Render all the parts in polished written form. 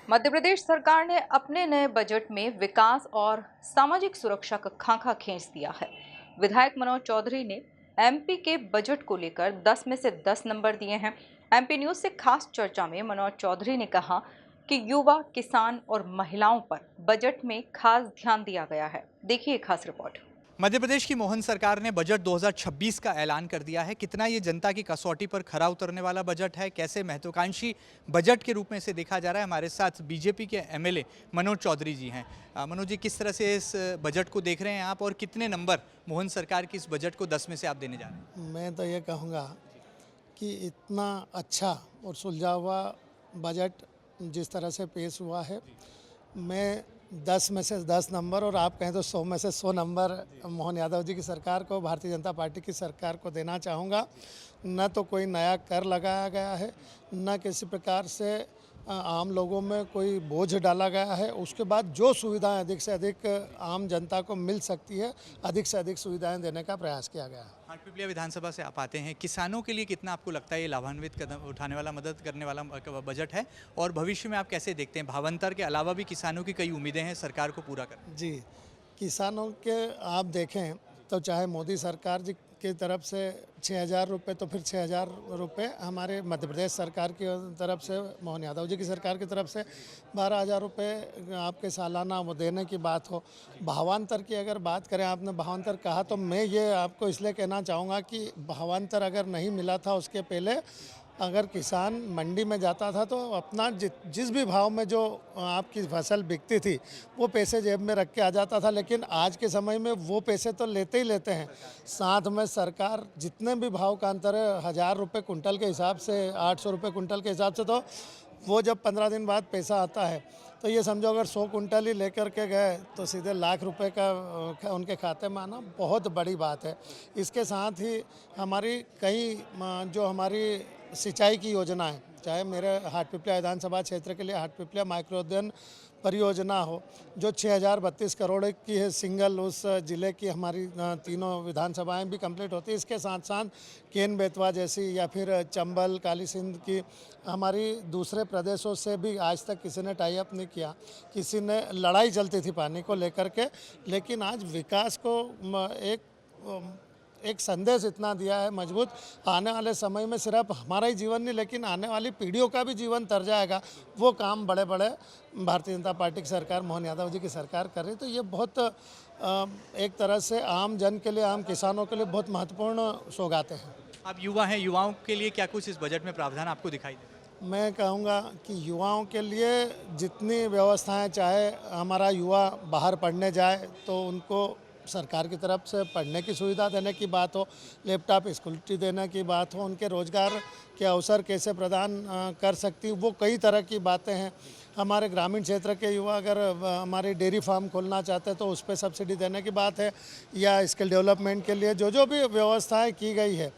मध्य प्रदेश सरकार ने अपने नए बजट में विकास और सामाजिक सुरक्षा का खाका खींच दिया है। विधायक मनोज चौधरी ने एमपी के बजट को लेकर 10 में से 10 नंबर दिए हैं। एमपी न्यूज से खास चर्चा में मनोज चौधरी ने कहा कि युवा, किसान और महिलाओं पर बजट में खास ध्यान दिया गया है। देखिए खास रिपोर्ट। मध्य प्रदेश की मोहन सरकार ने बजट 2026 का ऐलान कर दिया है। कितना ये जनता की कसौटी पर खरा उतरने वाला बजट है, कैसे महत्वाकांक्षी बजट के रूप में इसे देखा जा रहा है। हमारे साथ बीजेपी के एमएलए मनोज चौधरी जी हैं। मनोज जी, किस तरह से इस बजट को देख रहे हैं आप और कितने नंबर मोहन सरकार की इस बजट को 10 में से आप देने जा रहे हैं? मैं तो ये कहूँगा कि इतना अच्छा और सुलझा हुआ बजट जिस तरह से पेश हुआ है, मैं 10 में से 10 नंबर और आप कहें तो 100 में से 100 नंबर मोहन यादव जी की सरकार को, भारतीय जनता पार्टी की सरकार को देना चाहूँगा। न तो कोई नया कर लगाया गया है, न किसी प्रकार से आम लोगों में कोई बोझ डाला गया है। उसके बाद जो सुविधाएं अधिक से अधिक आम जनता को मिल सकती है, अधिक से अधिक सुविधाएं देने का प्रयास किया गया है। हाटपिपलिया विधानसभा से आप आते हैं, किसानों के लिए कितना आपको लगता है ये लाभान्वित कदम उठाने वाला, मदद करने वाला बजट है? और भविष्य में आप कैसे देखते हैं, भावांतर के अलावा भी किसानों की कई उम्मीदें हैं सरकार को पूरा करने? जी, किसानों के आप देखें तो चाहे मोदी सरकार जी की तरफ से 6,000 रुपये, तो फिर 6,000 रुपये हमारे मध्य प्रदेश सरकार की तरफ से, मोहन यादव जी की सरकार की तरफ से 12,000 रुपये आपके सालाना वो देने की बात हो। भावांतर की अगर बात करें, आपने भावांतर कहा तो मैं ये आपको इसलिए कहना चाहूँगा कि भावांतर अगर नहीं मिला था उसके पहले अगर किसान मंडी में जाता था तो अपना जिस भी भाव में जो आपकी फसल बिकती थी वो पैसे जेब में रख के आ जाता था। लेकिन आज के समय में वो पैसे तो लेते ही लेते हैं, साथ में सरकार जितने भी भाव का अंतर है, 1,000 रुपये कुंटल के हिसाब से, 800 रुपये कुंटल के हिसाब से, तो वो जब 15 दिन बाद पैसा आता है तो ये समझो अगर 100 कुंटल ही लेकर के गए तो सीधे लाख रुपए का उनके खाते में आना बहुत बड़ी बात है। इसके साथ ही हमारी कई जो हमारी सिंचाई की योजना है, चाहे मेरे हाटपिपलिया विधानसभा क्षेत्र के लिए हाटपिपलिया माइक्रो उद्यान परियोजना हो, जो 6,032 करोड़ की है, सिंगल उस ज़िले की हमारी तीनों विधानसभाएं भी कंप्लीट होती है। इसके साथ साथ केन बेतवा जैसी या फिर चंबल, काली सिंध की हमारी दूसरे प्रदेशों से भी आज तक किसी ने टाई अप नहीं किया। किसी ने लड़ाई चलती थी पानी को लेकर के, लेकिन आज विकास को एक संदेश इतना दिया है मजबूत, आने वाले समय में सिर्फ हमारा ही जीवन नहीं लेकिन आने वाली पीढ़ियों का भी जीवन तर जाएगा। वो काम बड़े बड़े भारतीय जनता पार्टी की सरकार, मोहन यादव जी की सरकार कर रही। तो ये बहुत एक तरह से आम जन के लिए, आम किसानों के लिए बहुत महत्वपूर्ण सौगातें हैं। आप युवा हैं, युवाओं के लिए क्या कुछ इस बजट में प्रावधान आपको दिखाई दे? मैं कहूँगा कि युवाओं के लिए जितनी व्यवस्थाएं, चाहे हमारा युवा बाहर पढ़ने जाए तो उनको सरकार की तरफ से पढ़ने की सुविधा देने की बात हो, लैपटॉप स्कूटी देने की बात हो, उनके रोज़गार के अवसर कैसे प्रदान कर सकती, वो कई तरह की बातें हैं। हमारे ग्रामीण क्षेत्र के युवा अगर हमारी डेयरी फार्म खोलना चाहते हैं तो उस पर सब्सिडी देने की बात है, या स्किल डेवलपमेंट के लिए जो जो भी व्यवस्थाएं की गई है।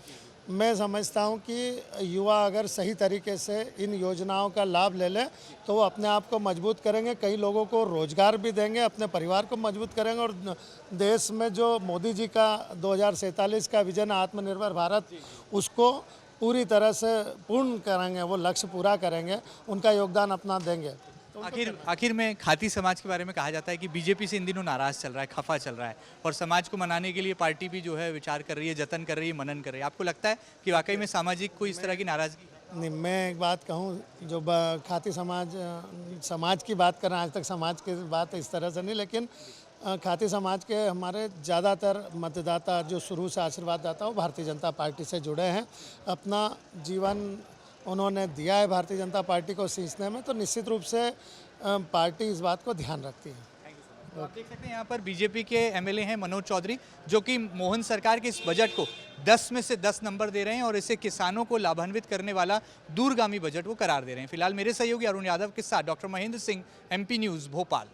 मैं समझता हूं कि युवा अगर सही तरीके से इन योजनाओं का लाभ ले ले तो वो अपने आप को मजबूत करेंगे, कई लोगों को रोज़गार भी देंगे, अपने परिवार को मजबूत करेंगे और देश में जो मोदी जी का 2047 का विजन आत्मनिर्भर भारत, उसको पूरी तरह से पूर्ण करेंगे, वो लक्ष्य पूरा करेंगे, उनका योगदान अपना देंगे। आखिर में खाती समाज के बारे में कहा जाता है कि बीजेपी से इन दिनों नाराज चल रहा है, खफा चल रहा है, और समाज को मनाने के लिए पार्टी भी जो है विचार कर रही है, जतन कर रही है, मनन कर रही है। आपको लगता है कि वाकई में सामाजिक कोई इस तरह की नाराजगी? नहीं, मैं एक बात कहूँ, जो खाती समाज की बात करें, आज तक समाज की बात इस तरह से नहीं, लेकिन खाती समाज के हमारे ज़्यादातर मतदाता जो शुरू से आशीर्वाददाता, वो भारतीय जनता पार्टी से जुड़े हैं। अपना जीवन उन्होंने दिया है भारतीय जनता पार्टी को सींचने में, तो निश्चित रूप से पार्टी इस बात को ध्यान रखती है। तो आप देख सकते हैं यहाँ पर बीजेपी के एमएलए हैं मनोज चौधरी, जो कि मोहन सरकार के इस बजट को 10 में से 10 नंबर दे रहे हैं और इसे किसानों को लाभान्वित करने वाला दूरगामी बजट वो करार दे रहे हैं। फिलहाल मेरे सहयोगी अरुण यादव के साथ doctor Mahendra Singh, MP news, Bhopal.